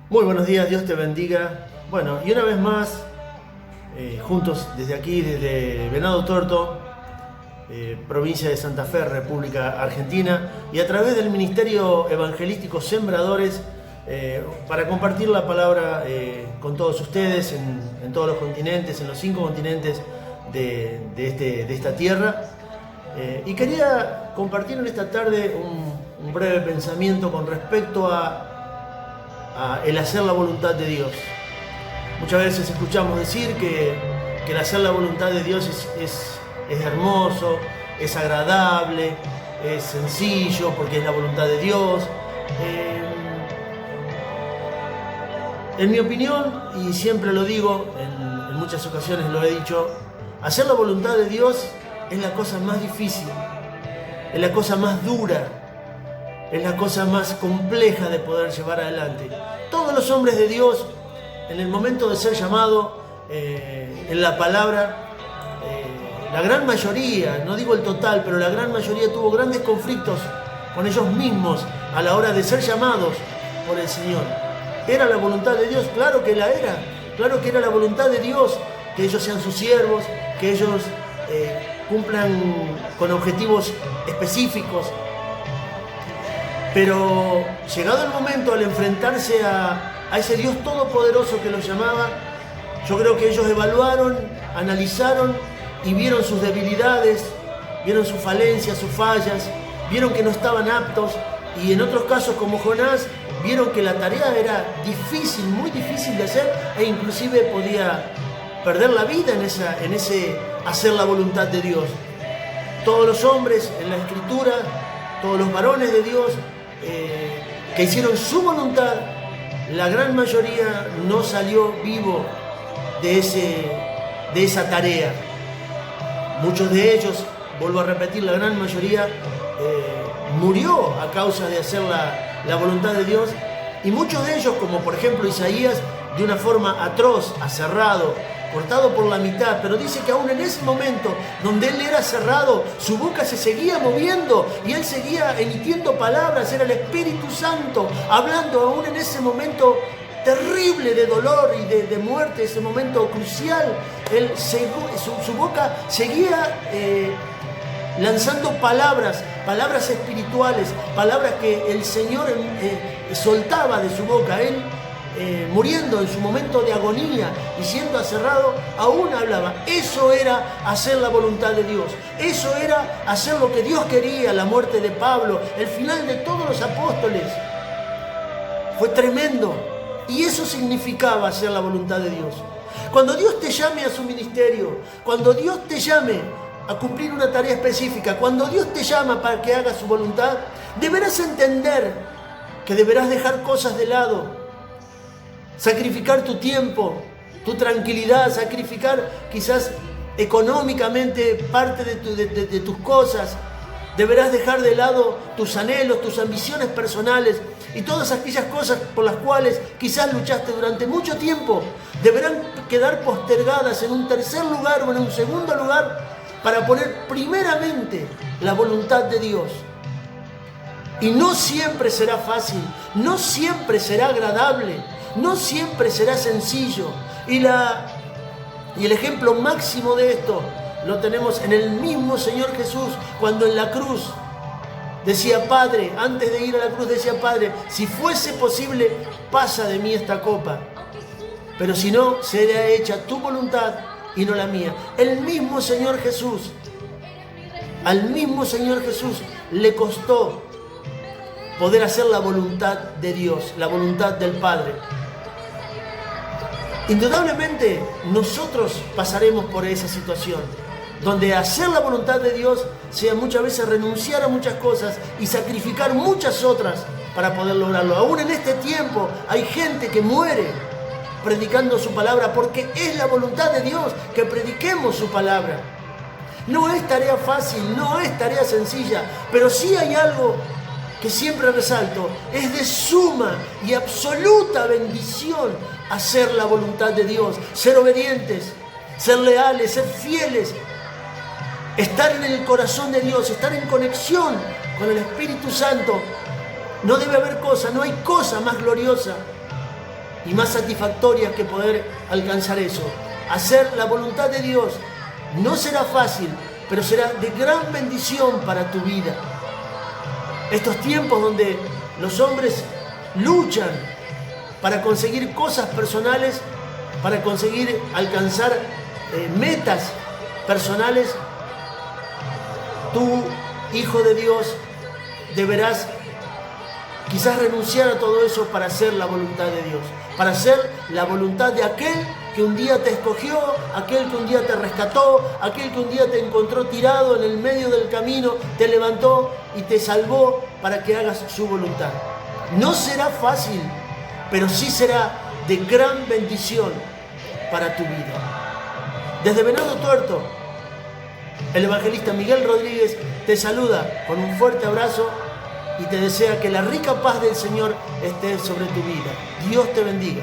Muy buenos días, Dios te bendiga. Bueno, y una vez más, juntos desde aquí, desde Venado Tuerto, provincia de Santa Fe, República Argentina, y a través del Ministerio Evangelístico Sembradores, para compartir la palabra con todos ustedes en todos los continentes, en los 5 continentes de esta tierra. Y quería compartir en esta tarde un breve pensamiento con respecto a el hacer la voluntad de Dios. Muchas veces escuchamos decir que el hacer la voluntad de Dios es hermoso, es agradable, es sencillo porque es la voluntad de Dios. En mi opinión, y siempre lo digo, en muchas ocasiones lo he dicho, hacer la voluntad de Dios es la cosa más difícil, es la cosa más dura, es la cosa más compleja de poder llevar adelante. Todos los hombres de Dios, en el momento de ser llamado en la palabra, la gran mayoría, no digo el total, pero la gran mayoría tuvo grandes conflictos con ellos mismos a la hora de ser llamados por el Señor. ¿Era la voluntad de Dios? Claro que la era. Claro que era la voluntad de Dios que ellos sean sus siervos, que ellos cumplan con objetivos específicos. Pero llegado el momento, al enfrentarse a ese Dios todopoderoso que los llamaba, yo creo que ellos evaluaron, analizaron y vieron sus debilidades, vieron sus falencias, sus fallas, vieron que no estaban aptos, y en otros casos, como Jonás, vieron que la tarea era difícil, muy difícil de hacer, e inclusive podía perder la vida en ese hacer la voluntad de Dios. Todos los hombres en la Escritura, todos los varones de Dios, que hicieron su voluntad, la gran mayoría no salió vivo de esa tarea. Muchos de ellos, vuelvo a repetir, la gran mayoría murió a causa de hacer la voluntad de Dios, y muchos de ellos, como por ejemplo Isaías, de una forma atroz, aserrado, cortado por la mitad, pero dice que aún en ese momento donde él era cerrado, su boca se seguía moviendo y él seguía emitiendo palabras, era el Espíritu Santo hablando aún en ese momento terrible de dolor y de muerte, ese momento crucial. Su boca seguía lanzando palabras espirituales, palabras que el Señor soltaba de su boca. Él, muriendo en su momento de agonía y siendo aserrado, aún hablaba. Eso era hacer la voluntad de Dios. Eso era hacer lo que Dios quería. La muerte de Pablo, el final de todos los apóstoles, fue tremendo. Y eso significaba hacer la voluntad de Dios. Cuando Dios te llame a su ministerio, cuando Dios te llame a cumplir una tarea específica, cuando Dios te llama para que hagas su voluntad, deberás entender que deberás dejar cosas de lado, sacrificar tu tiempo, tu tranquilidad, sacrificar quizás económicamente parte de tus cosas. Deberás dejar de lado tus anhelos, tus ambiciones personales y todas aquellas cosas por las cuales quizás luchaste durante mucho tiempo. Deberán quedar postergadas en un tercer lugar o en un segundo lugar para poner primeramente la voluntad de Dios. Y no siempre será fácil, no siempre será agradable, no siempre será sencillo. Y el ejemplo máximo de esto lo tenemos en el mismo Señor Jesús, cuando en la cruz decía: Padre, antes de ir a la cruz decía: Padre, si fuese posible, pasa de mí esta copa, pero si no, será hecha tu voluntad y no la mía. El mismo Señor Jesús, al mismo Señor Jesús le costó poder hacer la voluntad de Dios, la voluntad del Padre. Indudablemente nosotros pasaremos por esa situación, donde hacer la voluntad de Dios sea muchas veces renunciar a muchas cosas y sacrificar muchas otras para poder lograrlo. Aún en este tiempo hay gente que muere predicando su palabra, porque es la voluntad de Dios que prediquemos su palabra. No es tarea fácil, no es tarea sencilla, pero sí hay algo que siempre resalto: es de suma y absoluta bendición hacer la voluntad de Dios, ser obedientes, ser leales, ser fieles, estar en el corazón de Dios, estar en conexión con el Espíritu Santo. No debe haber cosa, no hay cosa más gloriosa y más satisfactorias que poder alcanzar eso. Hacer la voluntad de Dios no será fácil, pero será de gran bendición para tu vida. Estos tiempos donde los hombres luchan para conseguir cosas personales, para conseguir alcanzar metas personales, tú, hijo de Dios, deberás quizás renunciar a todo eso para hacer la voluntad de Dios, para hacer la voluntad de aquel que un día te escogió, aquel que un día te rescató, aquel que un día te encontró tirado en el medio del camino, te levantó y te salvó para que hagas su voluntad. No será fácil, pero sí será de gran bendición para tu vida. Desde Venado Tuerto, el evangelista Miguel Rodríguez te saluda con un fuerte abrazo y te desea que la rica paz del Señor esté sobre tu vida. Dios te bendiga.